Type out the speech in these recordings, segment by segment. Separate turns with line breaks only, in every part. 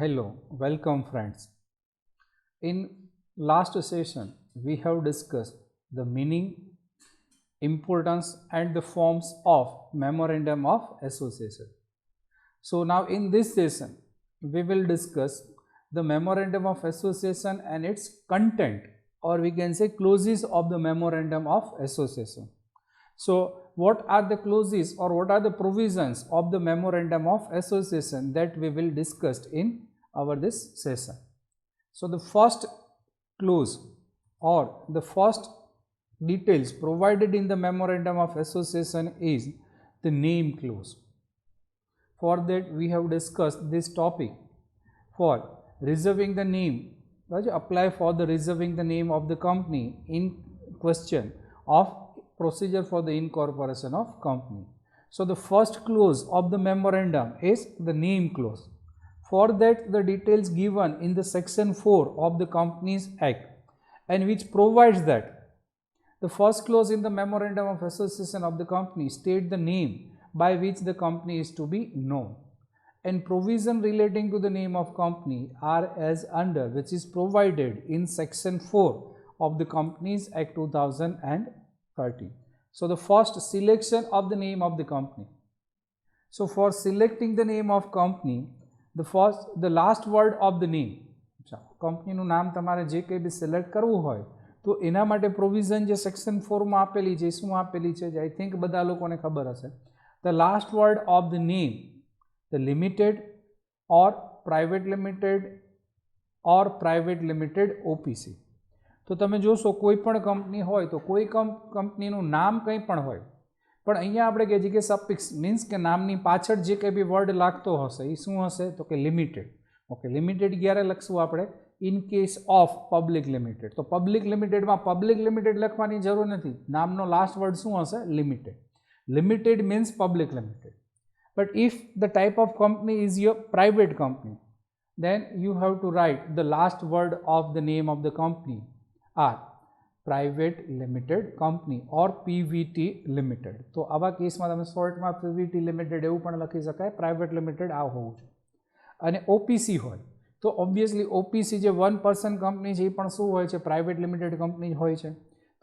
Hello, welcome friends. In last session, we have discussed the meaning, importance and the forms of Memorandum of Association. So now in this session, we will discuss the Memorandum of Association and its content, or we can say clauses of the Memorandum of Association. So what are the clauses or what are the provisions of the Memorandum of Association that we will discuss in our this session. So the first clause or the first details provided in the Memorandum of Association is the name clause. For that we have discussed this topic for reserving the name, apply for the reserving the name of the company in question of procedure for the incorporation of company. So the first clause of the memorandum is the name clause. For that the details given in the section 4 of the Companies Act, and which provides that the first clause in the memorandum of association of the company state the name by which the company is to be known, and provision relating to the name of company are as under which is provided in section 4 of the Companies Act 2013. So the first, selection of the name of the company. So for selecting the name of company, the last word of the name, કંપનીનું નામ તમારે જે કંઈ બી select કરવું હોય તો એના માટે પ્રોવિઝન જે સેક્શન 4માં આપેલી છે શું આપેલી છે આઈ થિંક બધા લોકોને ખબર હશે. The last word of the name, the limited or private limited OPC. તો તમે જોશો કોઈ પણ કંપની હોય તો કોઈ કંપનીનું નામ કંઈ પણ હોય, પણ અહીંયા આપણે કહીએ છીએ કે સફિક્સ મીન્સ કે નામની પાછળ જે કંઈ બી વર્ડ લાગતો હશે એ શું હશે તો કે લિમિટેડ. ઓકે, લિમિટેડ ક્યારે લખશું આપણે? In case of public limited. તો પબ્લિક લિમિટેડમાં પબ્લિક લિમિટેડ લખવાની જરૂર નથી, નામનો લાસ્ટ વર્ડ શું હશે? Limited. Limited means public limited. But if the type of company is your private company, then you have to write the last word of the name of the company are private limited company or PVT limited. તો આવા કેસમાં તમે શોર્ટમાં PVT limited એવું પણ લખી શકાય, private limited આ હોવું જોઈએ. અને ઓપીસી હોય તો ઓબ્વિયસલી ઓપીસી જે 1% કંપની છે એ પણ શું હોય છે? પ્રાઇવેટ લિમિટેડ કંપની જ હોય છે.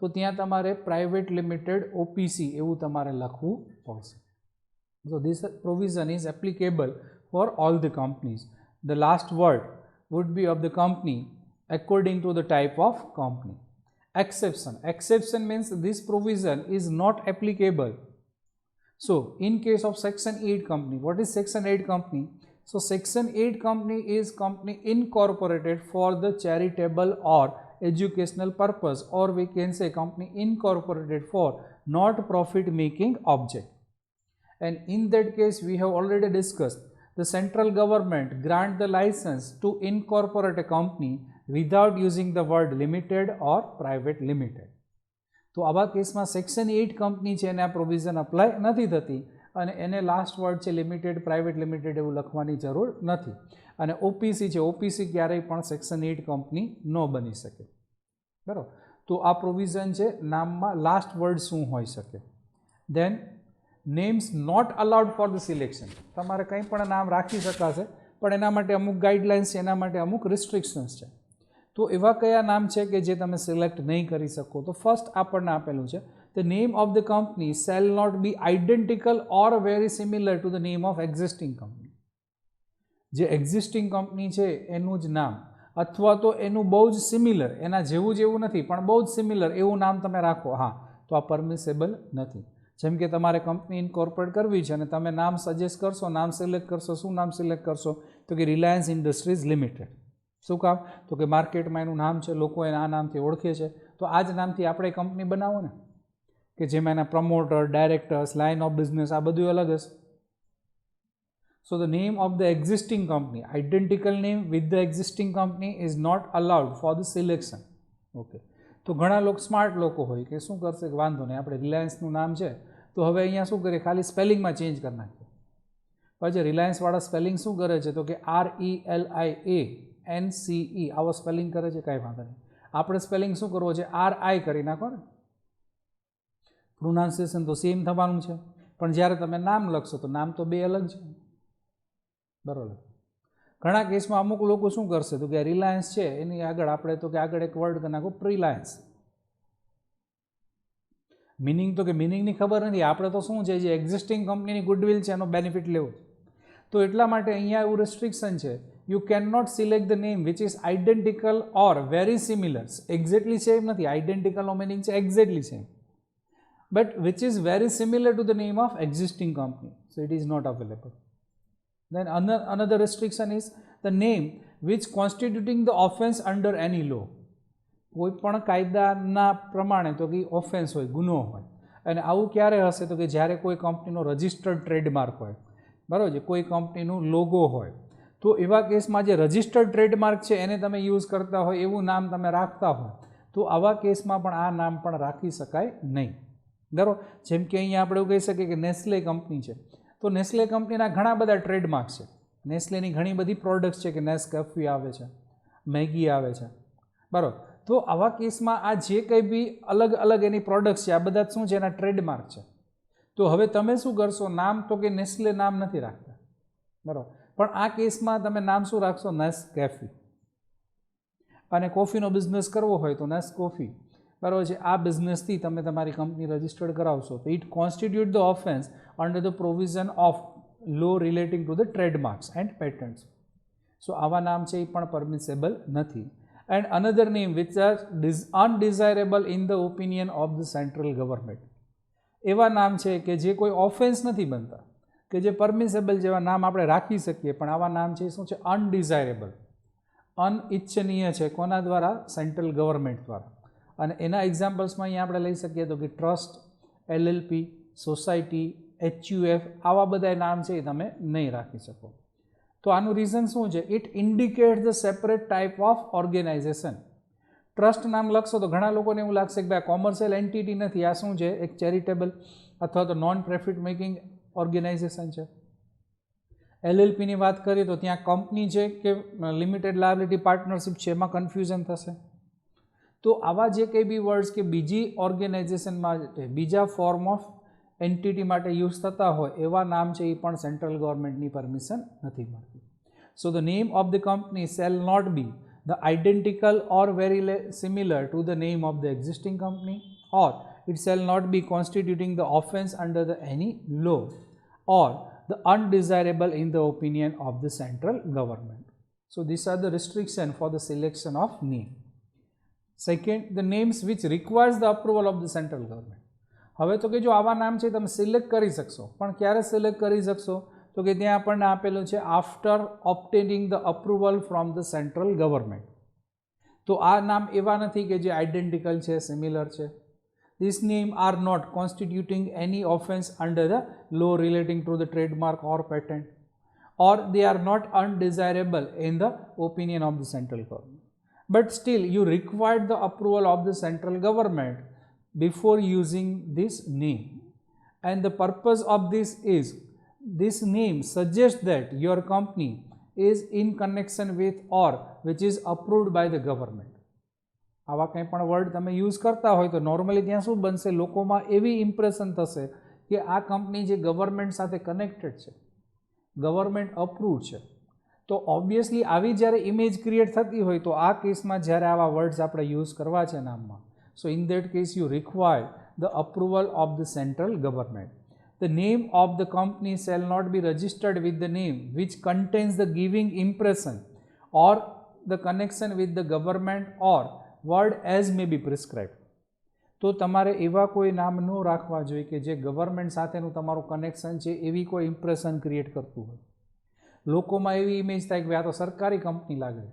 તો ત્યાં તમારે પ્રાઇવેટ લિમિટેડ ઓપીસી એવું તમારે લખવું પડશે. So this provision is applicable for all the companies. The last word would be of the company according to the type of company. Exception means this provision is not applicable. So in case of section 8 company, what is section 8 company? So section 8 company is company incorporated for the charitable or educational purpose, or we can say company incorporated for not profit making object. And in that case we have already discussed the central government grant the license to incorporate a company without using the word limited or private limited. તો આવા કેસમાં section 8 company છે એને આ provision apply નથી થતી અને એને લાસ્ટ વર્ડ છે લિમિટેડ, પ્રાઇવેટ લિમિટેડ એવું લખવાની જરૂર નથી. અને ઓપીસી છે, ઓપીસી ક્યારેય પણ સેક્શન 8 કંપની ન બની શકે. બરાબર, તો આ પ્રોવિઝન છે નામમાં લાસ્ટ વર્ડ શું હોઈ શકે. Then names not allowed for the selection. તમારે કંઈ પણ નામ રાખી શકાશે પણ એના માટે અમુક ગાઈડલાઇન્સ છે, એના માટે અમુક રિસ્ટ્રિક્શન્સ છે. તો એવા કયા નામ છે કે જે તમે સિલેક્ટ નહીં કરી શકો? તો ફર્સ્ટ આપણને આપેલું છે the name of the company shall not be identical or very similar to the name of existing company. જે એક્ઝિસ્ટિંગ કંપની છે એનું જ નામ અથવા તો એનું બહુ જ સિમિલર, એના જેવું નથી પણ બહુ જ સિમિલર એવું નામ તમે રાખો, હા તો આ પરમિસેબલ નથી. જેમ કે તમારે કંપની ઇન્કોર્પોરેટ કરવી છે અને તમે નામ સજેસ્ટ કરશો, નામ સિલેક્ટ કરશો, શું નામ સિલેક્ટ કરશો તો કે રિલાયન્સ ઇન્ડસ્ટ્રીઝ લિમિટેડ. શું કામ? તો કે માર્કેટમાં એનું નામ છે, લોકો એને આ નામથી ઓળખે છે, તો આ જ નામથી આપણે કંપની બનાવો ને, કે જેમાં એના promoter, directors, line of business આ બધું અલગ હશે. So the name of the existing company, identical name with the existing company is not allowed for the selection. Okay, તો ઘણા લોકો સ્માર્ટ લોકો હોય કે શું કરશે કે વાંધો નહીં, આપણે રિલાયન્સનું નામ છે તો હવે અહીંયા શું કરીએ, ખાલી સ્પેલિંગમાં ચેન્જ કરી નાખીએ. પછી રિલાયન્સવાળા સ્પેલિંગ શું કરે છે તો કે RELIANCE આવો સ્પેલિંગ કરે છે, કાંઈ વાંધો નહીં. આપણે સ્પેલિંગ શું કરવો છે? RI કરી નાખો ને. પ્રોનાઉન્સિએશન તો સેમ થવાનું છે, પણ જ્યારે તમે નામ લખશો તો નામ તો બે અલગ છે. બરાબર. ઘણા કેસમાં અમુક લોકો શું કરશે તો કે રિલાયન્સ છે એની આગળ આપણે તો કે આગળ એક વર્ડ કરી નાખો પ્રિલાયન્સ. મિનિંગ તો કે મિનિંગની ખબર નથી, આપણે તો શું છે જે એક્ઝિસ્ટિંગ કંપનીની ગુડવિલ છે એનો બેનિફિટ લેવો. તો એટલા માટે અહીંયા એવું રિસ્ટ્રિક્શન છે, you can not select the name which is identical or very similar. Exactly same નથી, આઇડેન્ટિકલનો મિનિંગ છે exactly same, but which is very similar to the name of existing company, so it is not available. Then another restriction is the name which constituting the offence under any law. કોઈ પણ કાયદાના પ્રમાણે તો કે offence હોય, ગુનો હોય, અને આવું ક્યારે હશે તો કે જ્યારે કોઈ કંપનીનો રજિસ્ટર્ડ ટ્રેડમાર્ક હોય, બરાબર છે, કોઈ કંપનીનું લોગો હોય, તો એવા કેસમાં જે રજિસ્ટર્ડ ટ્રેડમાર્ક છે એને તમે યુઝ કરતા હોય, એવું નામ તમે રાખતા હોય, તો આવા કેસમાં પણ આ નામ પણ રાખી શકાય નહીં, બરાબર. જેમ કે અહીંયા આપણે એવું કહી શકીએ કે નેસ્લે કંપની છે, તો નેસ્લે કંપનીના ઘણા બધા ટ્રેડમાર્ક છે, નેસ્લેની ઘણી બધી પ્રોડક્ટ્સ છે કે નેસ્કેફે આવે છે, મેગી આવે છે, બરાબર. તો આવા કેસમાં આ જે કંઈ બી અલગ અલગ એની પ્રોડક્ટ્સ છે આ બધા શું છે, એના ટ્રેડમાર્ક છે. તો હવે તમે શું કરશો, નામ તો કે નેસ્લે નામ નથી રાખતા, બરાબર, પણ આ કેસમાં તમે નામ શું રાખશો, નેસ્કેફે. અને કોફીનો બિઝનેસ કરવો હોય તો નેસ્કોફી, બરાબર છે. આ બિઝનેસથી તમે તમારી કંપની રજિસ્ટર્ડ કરાવશો તો it constitute the offence under the provision of law relating to the trademarks and patents. So આવા નામ છે એ પણ પરમિસેબલ નથી. And another name which are undesirable in the opinion of the central government. એવા નામ છે કે જે કોઈ ઓફેન્સ નથી બનતા, કે જે પરમિસેબલ જેવા નામ આપણે રાખી શકીએ, પણ આવા નામ છે શું છે, અનડિઝાયરેબલ, અનિચ્છનીય છે. કોના દ્વારા, સેન્ટ્રલ ગવર્મેન્ટ દ્વારા. અને એના એક્ઝામ્પલ્સમાં અહીંયા આપણે લઈ શકીએ તો કે ટ્રસ્ટ, LLP, સોસાયટી, HUF, આવા બધા નામ છે એ તમે નહીં રાખી શકો. તો આનું રીઝન શું છે, it indicate the separate type of organisation. Trust નામ લખશો તો ઘણા લોકોને એવું લાગશે કે ભાઈ આ કોમર્શિયલ એન્ટિટી નથી, આ શું છે, એક ચેરિટેબલ અથવા તો નોન પ્રોફિટ મેકિંગ ઓર્ગેનાઇઝેશન છે. LLPની વાત કરીએ તો ત્યાં કંપની છે કે લિમિટેડ લાયબિલિટી પાર્ટનરશિપ છે, એમાં કન્ફ્યુઝન થશે. તો આવા જે કંઈ બી વર્ડ્સ કે બીજી ઓર્ગેનાઇઝેશન માટે, બીજા ફોર્મ ઓફ એન્ટિટી માટે યુઝ થતા હોય એવા નામ છે એ પણ સેન્ટ્રલ ગવર્મેન્ટની પરમિશન નથી મળતી. So the name of the company shall not be the identical or very similar to the name of the existing company, or it shall not be constituting the offence under the any law, or the undesirable in the opinion of the central government. So this are the restriction for the selection of name. Second, the names which requires the approval of the central government. હવે તો કે જો આવા નામ છે તમે select કરી શકશો, પણ ક્યારે સિલેક્ટ કરી શકશો તો કે ત્યાં આપણને આપેલું છે after obtaining the approval from the central government. તો આ નામ એવા નથી કે જે આઇડેન્ટિકલ છે, સિમિલર છે. This name are not constituting any offence under the law relating to the trademark or patent, or they are not undesirable in the opinion of the central government. But still you required the approval of the central government before using this name, and the purpose of this is this name suggests that your company is in connection with or which is approved by the government. આવા કંઈ પણ word તમે use કરતા હોય તો normally ત્યાં શું બનશે, લોકોમાં એવી ઇમ્પ્રેશન થશે કે આ કંપની જે ગવર્મેન્ટ સાથે કનેક્ટેડ છે, ગવર્મેન્ટ અપ્રૂવડ છે. તો ઓબ્વિયસલી આવી જ્યારે ઇમેજ ક્રિએટ થતી હોય તો આ કેસમાં જ્યારે આવા વર્ડ્સ આપણે યુઝ કરવા છે નામમાં, so in that case you require the approval of the central government. The name of the company shall not be registered with the name which contains the giving impression or the connection with the government or word as may be prescribe. તો તમારે એવા કોઈ નામ ન રાખવા જોઈએ કે જે ગવર્મેન્ટ સાથેનું તમારું કનેક્શન છે એવી કોઈ ઇમ્પ્રેશન ક્રિએટ કરતું હોય. લોકોમાં એવી ઇમેજ થાય કે આ તો સરકારી કંપની લાગે.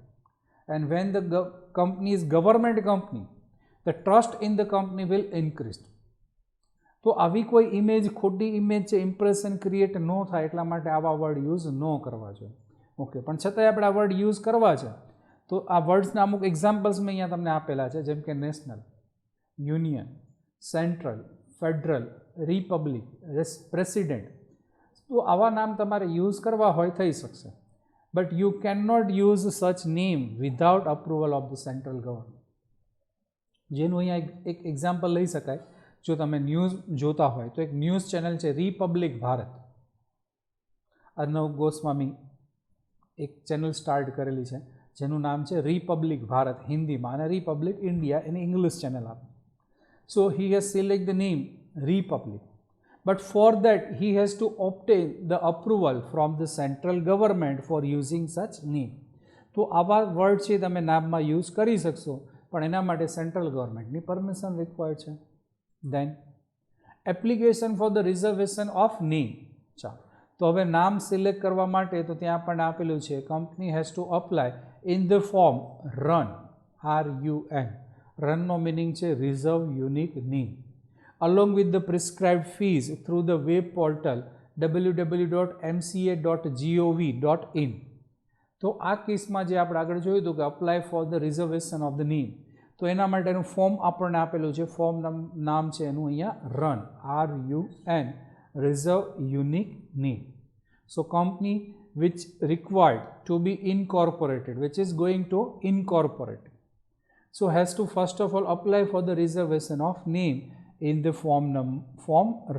And when the company is government company, the trust in the company will increase. તો આવી કોઈ ઇમેજ, ખોટી ઇમેજ છે, ઇમ્પ્રેશન ક્રિએટ ન થાય એટલા માટે આવા વર્ડ યુઝ ન કરવા જોઈએ. ઓકે, પણ છતાંય આપણે આ વર્ડ યુઝ કરવા છે તો આ વર્ડ્સના અમુક એક્ઝામ્પલ્સ મેં અહીંયા તમને આપેલા છે, જેમ કે national, union, central, federal, republic, president. તો આવા નામ તમારે યુઝ કરવા હોય થઈ શકશે, but you can not use such name without approval of the central government. જેનું અહીંયા એક એક્ઝામ્પલ લઈ શકાય, જો તમે ન્યૂઝ જોતા હોય તો એક ન્યૂઝ ચેનલ છે રિપબ્લિક ભારત, અર્નવ ગોસ્વામી એક ચેનલ સ્ટાર્ટ કરેલી છે જેનું નામ છે રિપબ્લિક ભારત હિન્દીમાં અને રિપબ્લિક ઇન્ડિયા એની ઇંગ્લિશ ચેનલ આપે. So he has select the name Republic, but for that he has to obtain the approval from the central government for using such name. તો આવા વર્ડ છે તમે નામમાં યુઝ કરી શકશો, પણ એના માટે સેન્ટ્રલ ગવર્મેન્ટની પરમિશન રિક્વાયર્ડ છે. Then application for the reservation of name. ચાલો, તો હવે નામ સિલેક્ટ કરવા માટે તો ત્યાં પણ આપેલું છે company has to apply in the form RUN, RUN. રનનો મિનિંગ છે reserve unique name, along with the prescribed fees through the web portal www.mca.gov.in. તો આ કેસમાં જે આપણે આગળ જોયું હતું કે apply four the reservation of the name, તો એના માટેનું ફોર્મ આપણને આપેલું છે. ફોર્મ નામ છે એનું અહીંયા run, RUN, reserve unique name. So company which required to be incorporated, which is going to incorporate, so has to first of all apply for the reservation of name in the form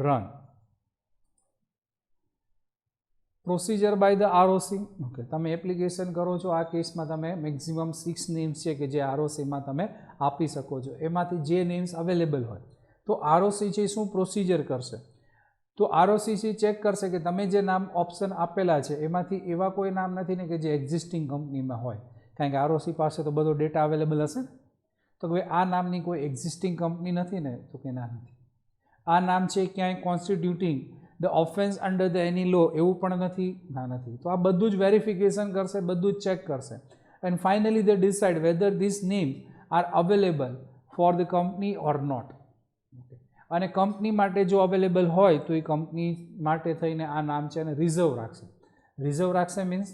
run. Procedure by the ROC. Okay, તમે application કરો છો, આ કેસમાં તમે maximum 6 names છે કે જે ROCમાં તમે આપી શકો છો, એમાંથી જે નેમ્સ અવેલેબલ હોય. તો ROC છે શું પ્રોસિજર કરશે, તો ROC છે ચેક કરશે કે તમે જે નામ ઓપ્શન આપેલા છે એમાંથી એવા કોઈ નામ નથી ને કે જે એક્ઝિસ્ટિંગ કંપનીમાં હોય, કારણ કે ROC પાસે તો બધો ડેટા અવેલેબલ હશે. તો હવે આ નામની કોઈ એક્ઝિસ્ટિંગ કંપની નથી ને, તો કે ના નથી. આ નામ છે ક્યાંય કોન્સ્ટિટ્યુટિંગ the offence under the any લો, એવું પણ નથી, ના નથી. તો આ બધું જ વેરિફિકેશન કરશે, બધું જ ચેક કરશે, and finally they decide whether these names are available for the company or not. અને કંપની માટે જો અવેલેબલ હોય તો એ કંપની માટે થઈને આ નામ છે અને રિઝર્વ રાખશે. રિઝર્વ રાખશે મીન્સ,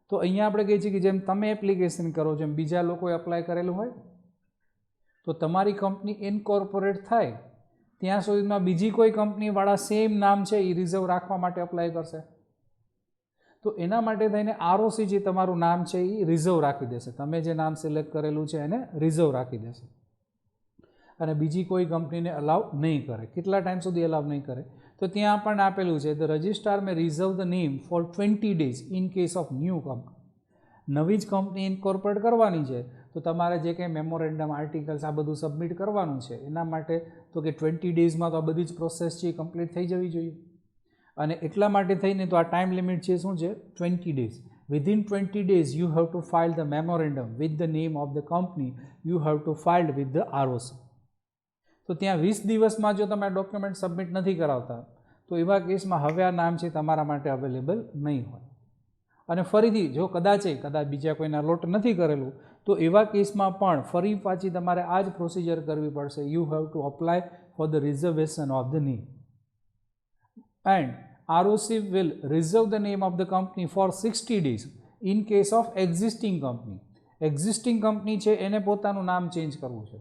તો અહીંયા આપણે કહીએ છીએ કે જેમ તમે એપ્લિકેશન કરો છો એમ બીજા લોકોએ અપ્લાય કરેલું હોય, તો તમારી કંપની ઇનકોર્પોરેટ થાય ત્યાં સુધીમાં બીજી કોઈ કંપનીવાળા સેમ નામ છે એ રિઝર્વ રાખવા માટે અપ્લાય કરશે. તો એના માટે થઈને ROC જે તમારું નામ છે એ રિઝર્વ રાખી દેશે. તમે જે નામ સિલેક્ટ કરેલું છે એને રિઝર્વ રાખી દેશે અને બીજી કોઈ કંપનીને અલાઉ નહીં કરે. કેટલા ટાઈમ સુધી અલાઉ નહીં કરે, તો ત્યાં પણ આપેલું છે the registrar may reserve the name for 20 days in case of new company. નવી જ કંપની ઇન્કોર્પોરેટ કરવાની છે તો તમારે જે કંઈ મેમોરેન્ડમ આર્ટિકલ્સ આ બધું સબમિટ કરવાનું છે એના માટે તો કે 20 daysમાં તો આ બધી જ પ્રોસેસ છે એ કમ્પ્લીટ થઈ જવી જોઈએ. અને એટલા માટે થઈને તો આ ટાઈમ લિમિટ છે શું છે 20 days. Within 20 days you have to file the memorandum with the name of the company you have to file with the ROC. તો ત્યાં 20 દિવસમાં જો તમે ડોક્યુમેન્ટ સબમિટ નથી કરાવતા તો એવા કેસમાં હવે આ નામ છે તમારા માટે અવેલેબલ નહીં હોય. અને ફરીથી જો કદાચ બીજા કોઈને અલોટ નથી કરેલું તો એવા કેસમાં પણ ફરી પાછી તમારે આ જ પ્રોસિજર કરવી પડશે. You have to apply four the reservation of the name and ROC will reserve the name of the company for 60 days in case of existing company. Existing company છે એને પોતાનું નામ ચેન્જ કરવું છે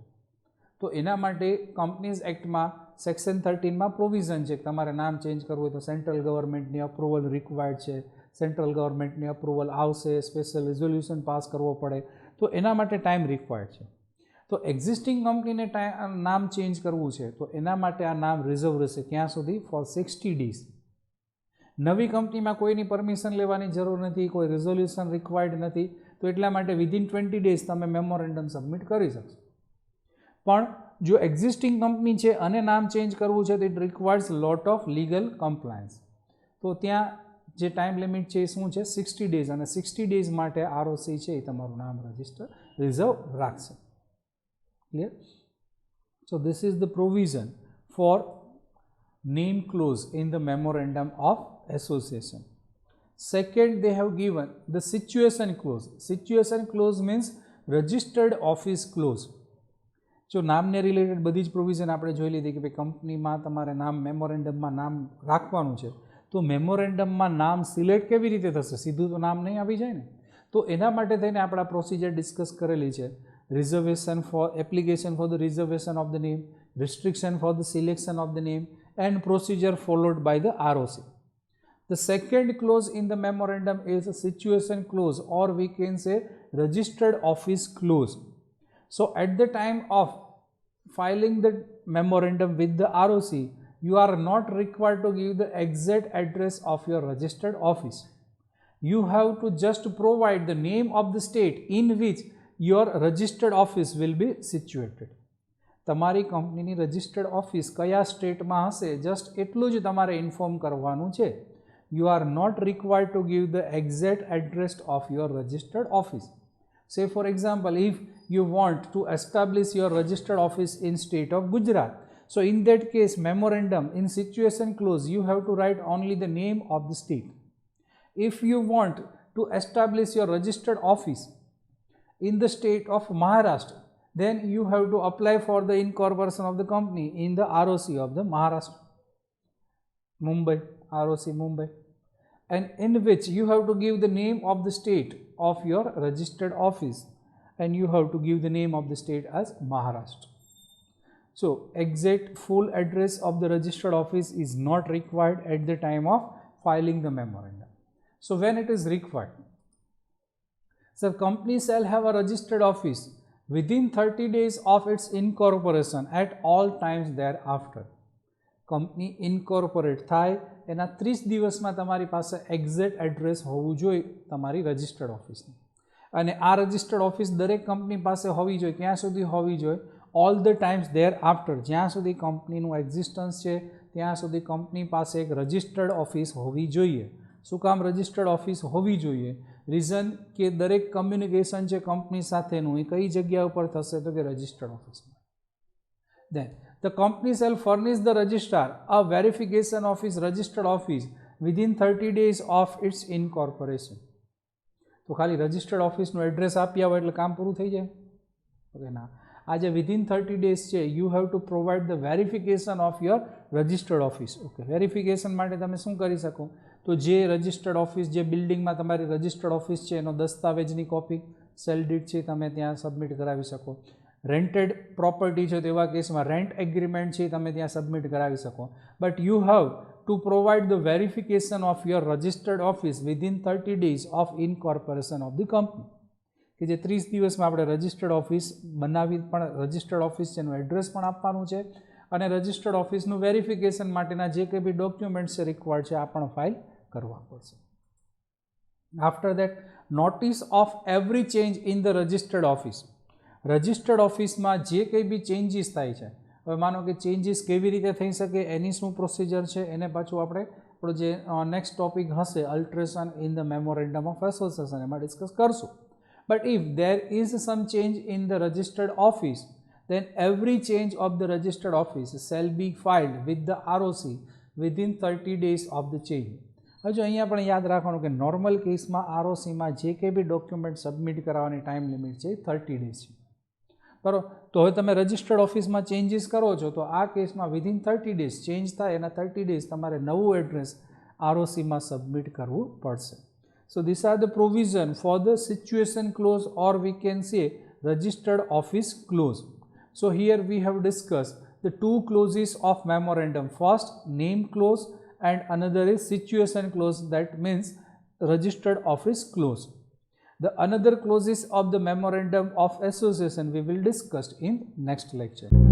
તો એના માટે કંપનીઝ એક્ટમાં સેક્શન 13માં પ્રોવિઝન છે કે તમારે નામ ચેન્જ કરવું હોય તો સેન્ટ્રલ ગવર્મેન્ટની અપ્રુવલ રિક્વાયર્ડ છે. સેન્ટ્રલ ગવર્મેન્ટની અપ્રુવલ આવશે, સ્પેશિયલ રિઝોલ્યુશન પાસ કરવો પડે, તો એના માટે ટાઈમ રિક્વાયર્ડ છે. તો એક્ઝિસ્ટિંગ કંપનીને નામ ચેન્જ કરવું છે તો એના માટે આ નામ રિઝર્વ રહેશે ક્યાં સુધી, ફોર 60 days. નવી કંપનીમાં કોઈની પરમિશન લેવાની જરૂર નથી, કોઈ રિઝોલ્યુશન રિક્વાયર્ડ નથી, તો એટલા માટે વિધિન 20 days તમે મેમોરેન્ડમ સબમિટ કરી શકશો. પણ જો એક્ઝિસ્ટિંગ કંપની છે અને નામ ચેન્જ કરવું છે તો it requires lot of legal compliance. તો ત્યાં જે ટાઈમ લિમિટ છે એ શું છે 60 days, અને 60 days માટે ROC છે એ તમારું નામ રજિસ્ટર રિઝર્વ રાખશે. Clear? So this is the provision four name clause in the memorandum of association. Second, they have given the situation clause. Situation clause means registered office clause. જો નામને related બધી જ provision આપણે જોઈ લીધી કે ભાઈ કંપનીમાં તમારે નામ મેમોરેન્ડમમાં નામ રાખવાનું છે તો મેમોરેન્ડમમાં નામ સિલેક્ટ કેવી રીતે થશે, સીધું તો નામ નહીં આવી જાય ને. તો એના માટે થઈને આપણે પ્રોસિજર ડિસ્કસ કરેલી છે. Reservation for application for the reservation of the name, restriction for the selection of the name and procedure followed by the ROC. The second clause in the memorandum is a situation clause, or we can say registered office clause. So at the time of filing the memorandum with the ROC, you are not required to give the exact address of your registered office. you have to just provide the name of the state in which your registered office will be situated. તમારી કંપનીની registered office કયા સ્ટેટમાં હશે just એટલું જ તમારે inform કરવાનું છે. You are not required to give the exact address of your registered office. Say for example, if you want to establish your registered office in state of Gujarat, so in that case memorandum in situation clause you have to write only the name of the state. If you want to establish your registered office in the state of Maharashtra, then you have to apply for the incorporation of the company in the ROC of the Maharashtra, Mumbai, ROC Mumbai, and in which you have to give the name of the state of your registered office, and you have to give the name of the state as Maharashtra. So exact full address of the registered office is not required at the time of filing the memorandum. So when it is required, so company shall have a registered office within 30 days of its incorporation at all times thereafter. Company incorporate થાય એના 30 દિવસમાં તમારી પાસે exact address હોવું જોઈએ તમારી registered ઓફિસની. અને આ રજિસ્ટર્ડ ઓફિસ દરેક કંપની પાસે હોવી જોઈએ. ક્યાં સુધી હોવી જોઈએ? All the times there after, જ્યાં સુધી કંપનીનું એક્ઝિસ્ટન્સ છે ત્યાં સુધી કંપની પાસે એક રજિસ્ટર્ડ ઓફિસ હોવી જોઈએ. શું કામ રજિસ્ટર્ડ ઓફિસ હોવી જોઈએ? રીઝન કે દરેક કમ્યુનિકેશન છે કંપની સાથેનું એ કઈ જગ્યા ઉપર થશે તો કે રજિસ્ટર્ડ ઓફિસમાં. Then the company shall furnish the registrar a verification of his registered office within 30 days of its incorporation. તો ખાલી રજિસ્ટર્ડ ઓફિસનું એડ્રેસ આપ્યા હોય એટલે કામ પૂરું થઈ જાય? ઓકે ના, આ જે વિધિન 30 ડેઝ છે you have to provide the verification of your registered office. Okay, verification માટે તમે શું કરી શકો? તો જે રજિસ્ટર્ડ ઓફિસ, જે બિલ્ડિંગમાં તમારી રજિસ્ટર્ડ ઓફિસ છે એનો દસ્તાવેજની કોપી, સેલ ડીડ છે તમે ત્યાં સબમિટ કરાવી શકો. રેન્ટેડ પ્રોપર્ટી છે તેવા કેસમાં રેન્ટ એગ્રીમેન્ટ છે તમે ત્યાં સબમિટ કરાવી શકો. But you have to provide the verification of your registered office within 30 days of incorporation of the company. કે જે 30 દિવસમાં આપણે રજિસ્ટર્ડ ઓફિસ બનાવી, પણ રજિસ્ટર્ડ ઓફિસ છે એનું એડ્રેસ પણ આપવાનું છે અને રજિસ્ટર્ડ ઓફિસનું વેરિફિકેશન માટેના જે કંઈ બી ડોક્યુમેન્ટ્સ છે રિક્વાયર્ડ છે આ પણ ફાઇલ કરવા પડશે. After that notice of every change in the registered office. Registered ઓફિસમાં જે કંઈ બી ચેન્જીસ થાય છે, હવે માનો કે ચેન્જીસ કેવી રીતે થઈ શકે એની શું પ્રોસિજર છે એને પાછું આપણે આપણો જે નેક્સ્ટ ટોપિક હશે alteration in the memorandum of association એમાં ડિસ્કસ કરશું. But if there is some change in the registered office, then every change of the registered office shall be filed with the ROC within 30 days of the change. હજુ અહીંયા પણ યાદ રાખવાનું કે normal કેસમાં આરઓસીમાં જે કંઈ બી ડોક્યુમેન્ટ સબમિટ કરાવવાની ટાઈમ લિમિટ છે 30 ડેઝ છે, બરાબર. તો હવે તમે રજિસ્ટર્ડ ઓફિસમાં ચેન્જીસ કરો છો તો આ કેસમાં વિધિન 30 ડેઝ ચેન્જ થાય એના 30 ડેઝ તમારે નવું એડ્રેસ આરઓસીમાં સબમિટ કરવું પડશે. So these are the provision for the situation clause, or we can say registered office clause. So here we have discussed the two clauses of memorandum. First, name clause, and another is situation clause, that means registered office clause. The another clauses of the memorandum of association we will discuss in next lecture.